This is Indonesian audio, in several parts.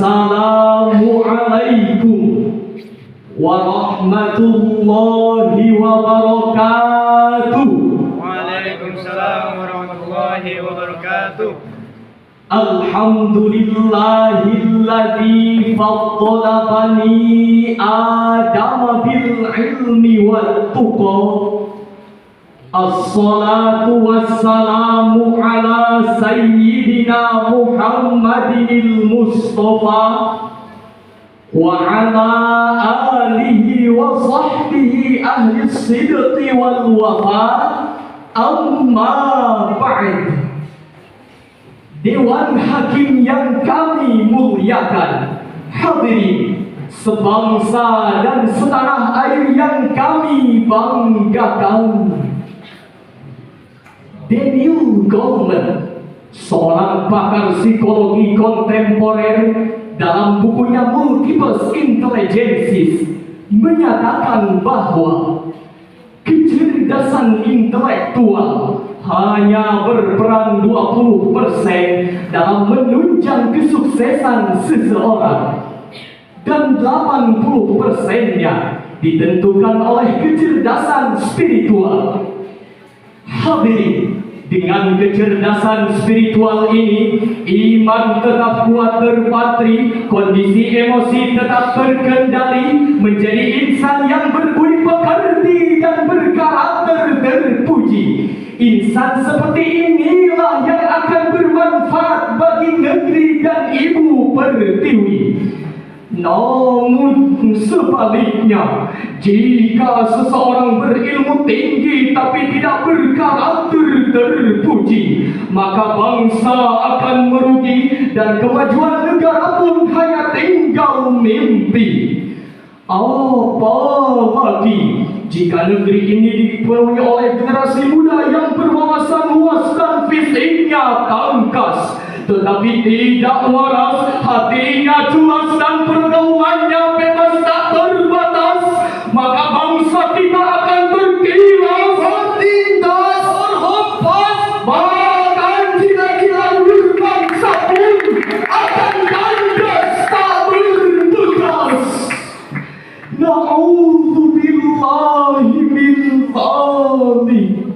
Assalamualaikum warahmatullahi wabarakatuh. Waalaikumsalam warahmatullahi wabarakatuh. Alhamdulillahilladzi faddala bani Adam bil ilmi wat tuqa. Assalatu wassalamu ala sayyidina Muhammadil Mustafa wa ala alihi wa sahbihi ahli sidqi wal wafa. Amma ba'd. Dewan Hakim yang kami muliakan, hadirin sebangsa dan setanah air yang kami banggakan. Daniel Goleman, seorang pakar psikologi kontemporer, dalam bukunya Multiple Intelligences menyatakan bahwa kecerdasan intelektual hanya berperan 20% dalam menunjang kesuksesan seseorang, dan 80%-nya ditentukan oleh kecerdasan spiritual. Hadirin, dengan kecerdasan spiritual ini, iman tetap kuat terpatri, kondisi emosi tetap terkendali, menjadi insan yang berbudi pekerti dan berkarakter terpuji. Insan seperti inilah yang akan bermanfaat bagi negeri dan ibu pertiwi. Namun sebaliknya, jika seseorang berilmu tinggi tapi tidak berkarakter terpuji, maka bangsa akan merugi dan kemajuan negara pun hanya tinggal mimpi. Apalagi jika negeri ini dipenuhi oleh generasi muda yang berwawasan luas dan fisiknya tangkas, tetapi tidak waras, hatinya culas dan pergaulannya bebas tak terbatas, maka bangsa kita akan terkilas, tertindas, terhempas, bahkan gila-gila berbangsa pun akan kandas tak bertugas. Na'udzubillahi min dzalik.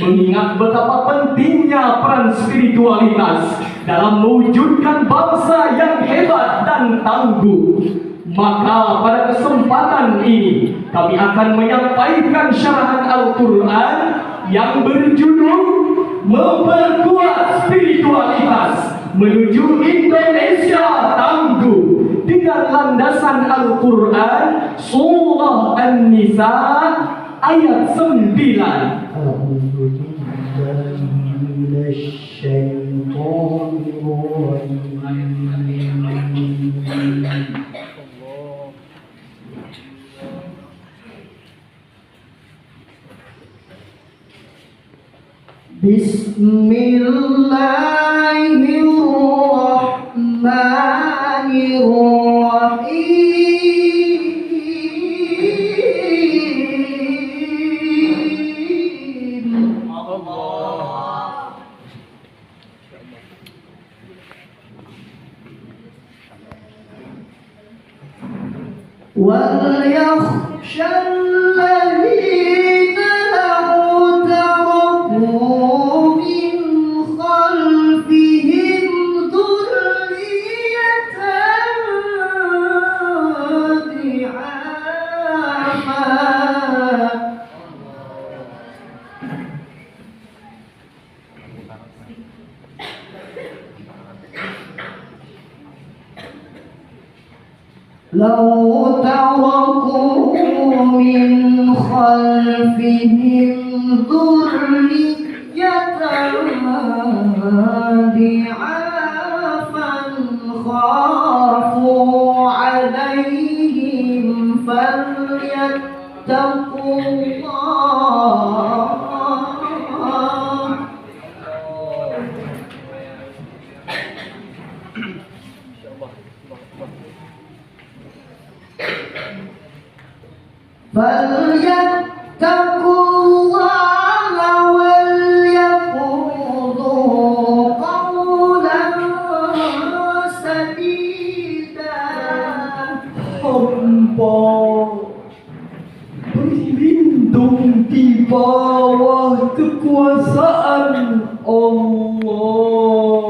Mengingat betapa pentingnya peran spiritualitas dalam mewujudkan bangsa yang hebat dan tangguh, maka pada kesempatan ini kami akan menyampaikan syarahan Al-Quran yang berjudul Memperkuat Spiritualitas Menuju Indonesia Tangguh, dengan landasan Al-Quran Surah An-Nisa ayat 9. وَلْيَخْشَ الَّذِينَ لَوْ تَرَكُوا مِنْ خَلْفِهِمْ ذُرِّيَّةً ضِعَافًا لو تركوا من خلفهم ذرية ضعافا خافوا عليهم فليتقوا الله فليتقوا الله وليقولوا قولا berlindung di bawah kekuasaan Allah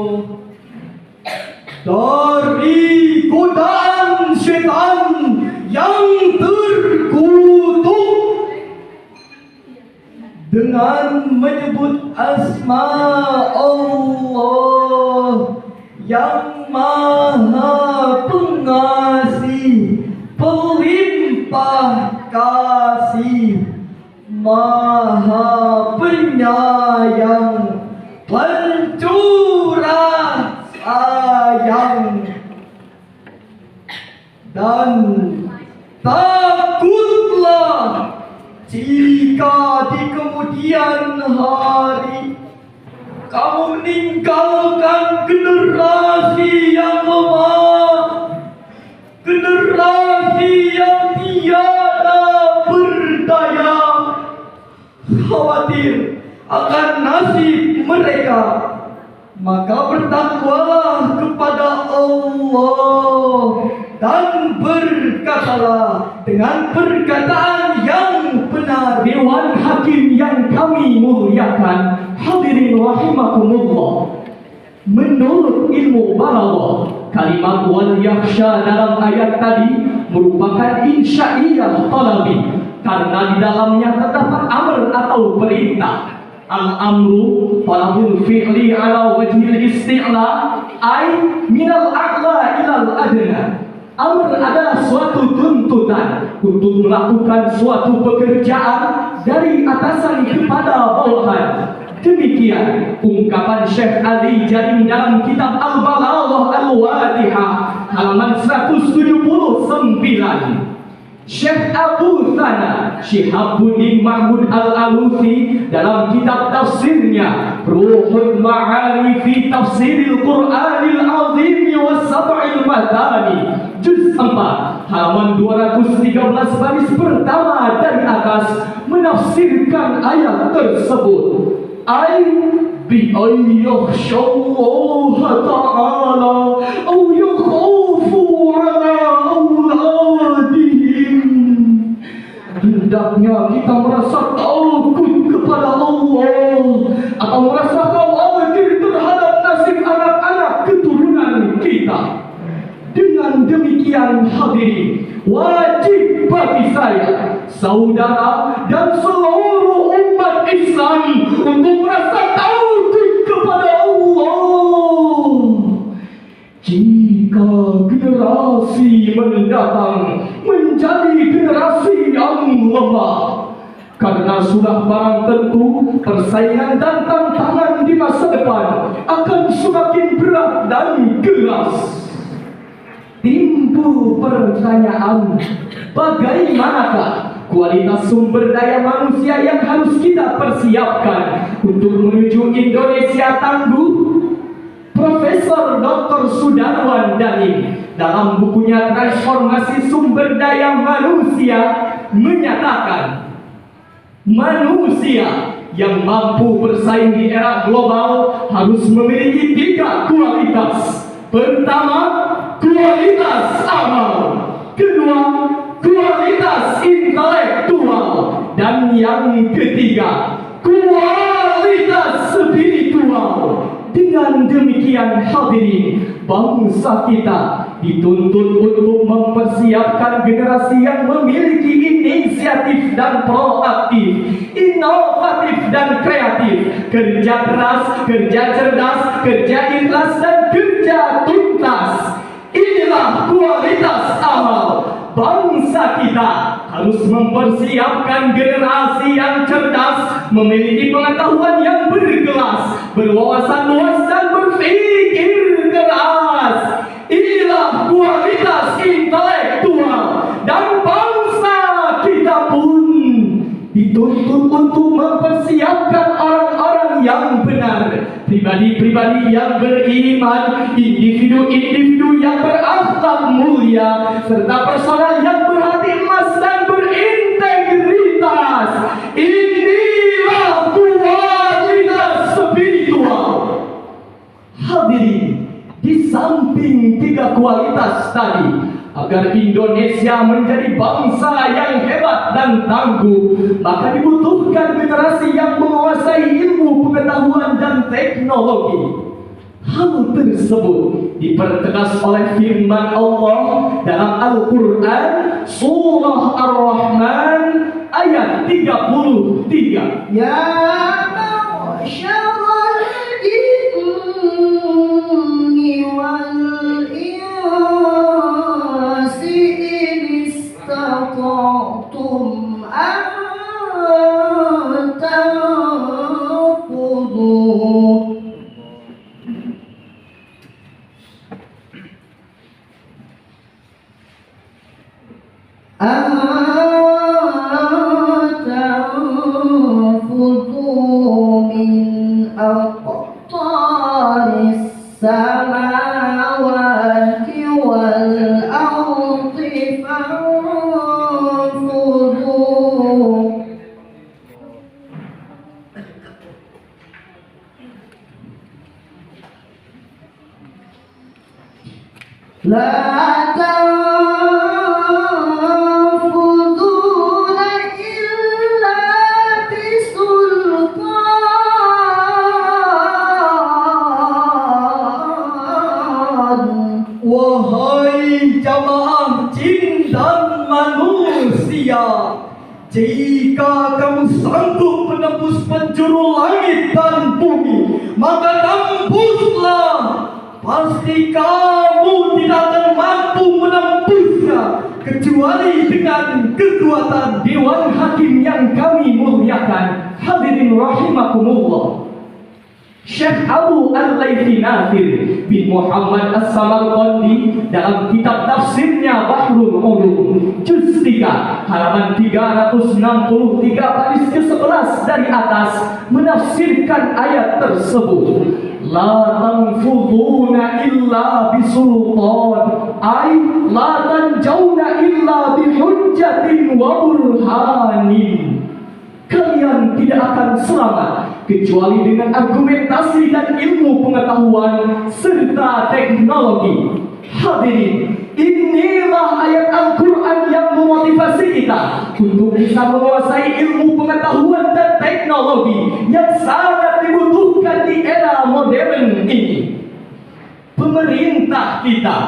dari godaan syaitan yang terkutuk dengan menyebut asma Allah yang Maha Pengasih, Pelimpah Kasih, Maha Penyayang, Pencurah Sayang. Dan takutlah jika di kemudian hari kamu meninggalkan generasi yang lemah, generasi yang tiada berdaya, khawatir akan nasib mereka, maka bertakwalah kepada Allah dan berkatalah dengan perkataan yang benar. Dewan Hakim yang kami muliakan, hadirin rahimakumullah, menurut ilmu balagha, kalimat wal yakhsha dalam ayat tadi merupakan insya'iyah talabi karena di dalamnya terdapat amr atau perintah. Al-amru talabul fi'li ala wajhil isti'la ay minal a'la ilal adna. Amr adalah suatu tuntutan untuk melakukan suatu pekerjaan dari atasan kepada bawahan. Demikian ungkapan Syekh Ali Jarim dalam kitab Al-Balaghah Al-Wadihah halaman 179. Syekh Abu Thana Shihabuddin Mahmud Al-Alusi dalam kitab tafsirnya Ruhul Ma'ani fi Tafsiril Qur'anil Azim wa Sab'il Mathani juz 4 halaman 213 baris pertama dari atas menafsirkan ayat tersebut. Ay bi ayyakhshallaha ta'ala aw yakhafu ala auladihim. Hendaknya kita merasa takut kepada Allah atau merasa khawatir terhadap nasib anak-anak keturunan kita. Dengan demikian hadirin, wajib bagi saya, saudara dan seluruh umat Islam untuk merasa takut kepada Allah. Jika generasi mendatang menjadi generasi yang lemah, karena sudah barang tentu persaingan dan tantangan di masa depan akan semakin berat dan keras. Timbul pertanyaan, bagaimanakah kualitas sumber daya manusia yang harus kita persiapkan untuk menuju Indonesia tangguh? Profesor Dr. Sudarwan Danim dalam bukunya Transformasi Sumber Daya Manusia menyatakan, manusia yang mampu bersaing di era global harus memiliki 3 kualitas. Pertama, kualitas amal. Kedua, kualitas intelektual. Dan yang ketiga, kualitas spiritual. Dengan demikian hadirin, bangsa kita dituntut untuk mempersiapkan generasi yang memiliki inisiatif dan proaktif, inovatif dan kreatif, kerja keras, kerja cerdas, kerja ikhlas dan kerja tuntas. Inilah kualitas amal. Bangsa kita harus mempersiapkan generasi yang cerdas, memiliki pengetahuan yang berkelas, berwawasan luas dan berpikir keras. Inilah kualitas intelektual, dan bangsa kita pun dituntut untuk mempersiapkan orang-orang yang benar, pribadi-pribadi yang beriman, individu-individu yang berakhlak mulia, serta personal yang berhati emas dan berintegritas. Inilah kualitas spiritual. Hadirin, di samping 3 kualitas tadi, akan Agar Indonesia menjadi bangsa yang hebat dan tangguh, maka dibutuhkan generasi yang menguasai ilmu pengetahuan dan teknologi. Hal tersebut dipertegas oleh firman Allah dalam Al-Quran Surah Ar-Rahman ayat 33. Ya ma'syaral jinni wal insi in istata'tum an tanfudhu min aqtaris samawati wal ardi fanfudhu la tanfuduna illa bisultan. Wahai jamaah jin dan manusia, jika kamu sanggup menembus penjuru langit dan bumi, maka tembuslah. Pasti kamu tidak akan mampu menembusnya kecuali dengan kekuatan Dewan Hakim yang kami muliakan. Hadirin rahimakumullah. Syekh Abu Al-Laythi Nathir bin Muhammad As-Samarqandi dalam kitab tafsirnya Bahrul Ulum juz 3 halaman 363 baris ke-11 dari atas menafsirkan ayat tersebut. La tanfuduna illa bisultan, ay la tanjauna illa bihujjatin wa burhanin. Kalian tidak akan selamat kecuali dengan argumentasi dan ilmu pengetahuan serta teknologi. Hadirin, inilah ayat Al-Quran yang memotivasi kita untuk bisa menguasai ilmu pengetahuan dan teknologi yang sangat dibutuhkan di era modern ini. Pemerintah kita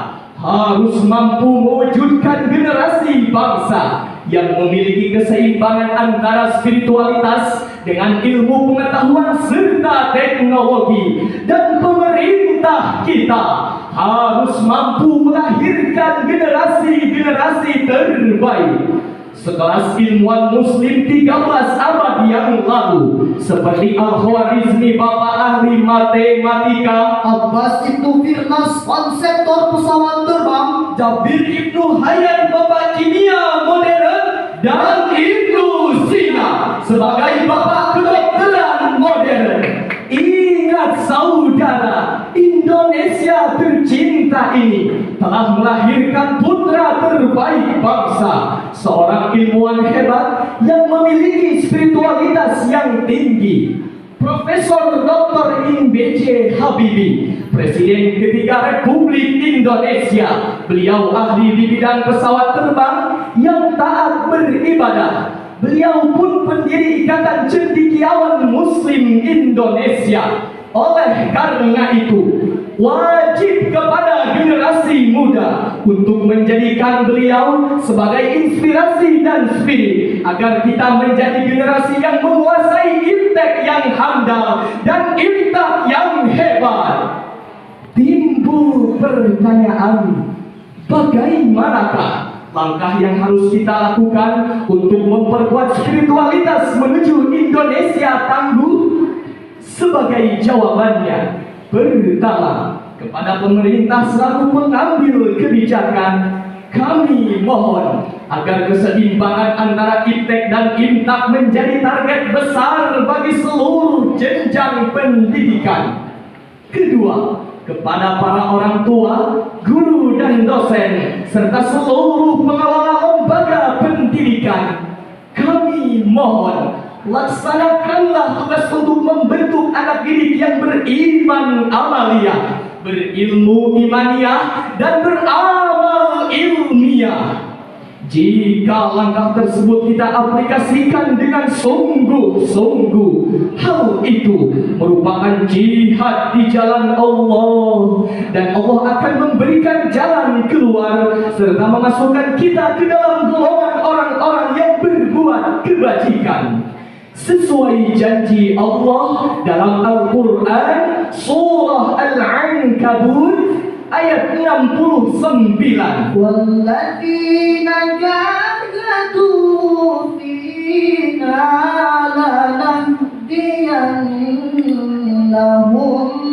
harus mampu mewujudkan generasi bangsa yang memiliki keseimbangan antara spiritualitas dengan ilmu pengetahuan serta teknologi. Dan pemerintah kita harus mampu melahirkan generasi-generasi terbaik sekelas ilmuwan muslim 13 abad yang lalu seperti Al-Khwarizmi, bapak ahli matematika, Abbas Ibnu Firnas, konseptor pesawat terbang, Jabir Ibnu Hayyan, bapak kimia modern, dan Ibnu Sina sebagai bapak kedokteran modern. Ingat saudara, Indonesia tercinta ini telah melahirkan putra terbaik bangsa, seorang ilmuwan hebat yang memiliki spiritualitas yang tinggi. Profesor Dr. B.J. Habibie, Presiden ketiga Republik Indonesia. Beliau ahli di bidang pesawat terbang yang taat beribadah. Beliau pun pendiri Ikatan Cendekiawan Muslim Indonesia. Oleh karena itu, wajib kepada generasi muda untuk menjadikan beliau sebagai inspirasi dan spirit agar kita menjadi generasi yang menguasai intek yang handal dan intak yang hebat. Timbul pertanyaan, bagaimanakah langkah yang harus kita lakukan untuk memperkuat spiritualitas menuju Indonesia tangguh? Sebagai jawabannya, pertama, kepada pemerintah selalu mengambil kebijakan, kami mohon agar keseimbangan antara iptek dan intak menjadi target besar bagi seluruh jenjang pendidikan. Kedua, kepada para orang tua, guru dan dosen, serta seluruh pengelola lembaga pendidikan, kami mohon laksanakanlah tugas untuk membentuk anak didik yang beriman amaliyah, berilmu imaniah, dan beramal ilmiah. Jika langkah tersebut kita aplikasikan dengan sungguh-sungguh, hal itu merupakan jihad di jalan Allah, dan Allah akan memberikan jalan keluar serta memasukkan kita ke dalam golongan orang-orang yang berbuat kebajikan. Sesuai janji Allah dalam Al-Quran surah Al-Ankabut ayat 69. والذين جاهدوا فينا لنهدينهم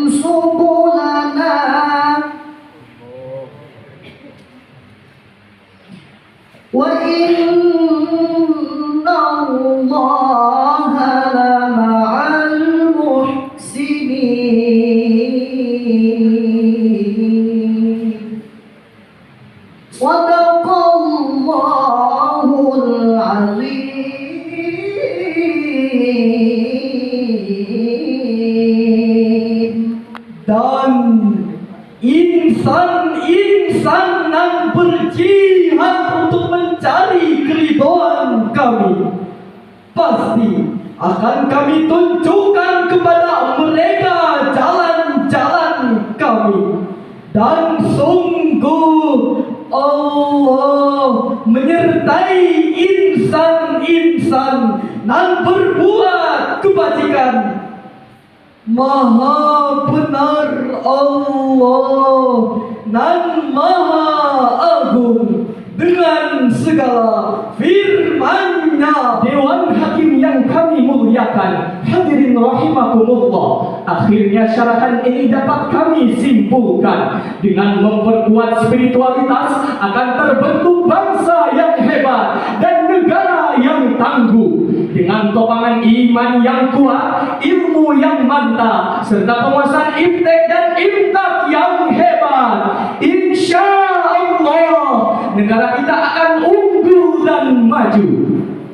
سبلنا وإن الله لمع المحسنين صدق الله العظيم. Dan insan-insan yang berjihad untuk mencari keridhaan kami, pasti akan kami tunjukkan kepada mereka jalan-jalan kami. Dan sungguh Allah menyertai insan-insan yang berbuat kebajikan. Maha benar Allah dan Maha Agung dengan segala firman-Nya. Dewan Hakim yang kami muliakan, hadirin rahimakumullah, akhirnya syarahan ini dapat kami simpulkan. Dengan memperkuat spiritualitas akan terbentuk bangsa yang hebat dan negara yang tangguh. Dengan topangan iman yang kuat, ilmu yang mantap, serta penguasaan iptek dan imtak yang hebat, insya Allah negara kita akan unggul dan maju.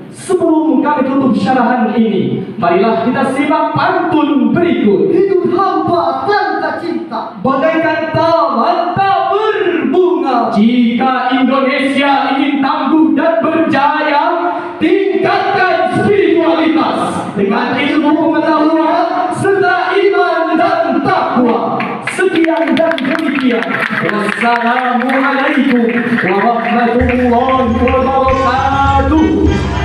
Sebelum kami tutup syarahan ini, marilah kita simak pantun berikut. Hidup hamba tanpa cinta, Bagaikan taman tak berbunga. Jika Indonesia ingin tangguh dan berjaya, tingkatkan spiritualitas dengan ilmu pengetahuan serta iman dan takwa. Sekian dan demikian. Wassalamualaikum warahmatullahi wabarakatuh.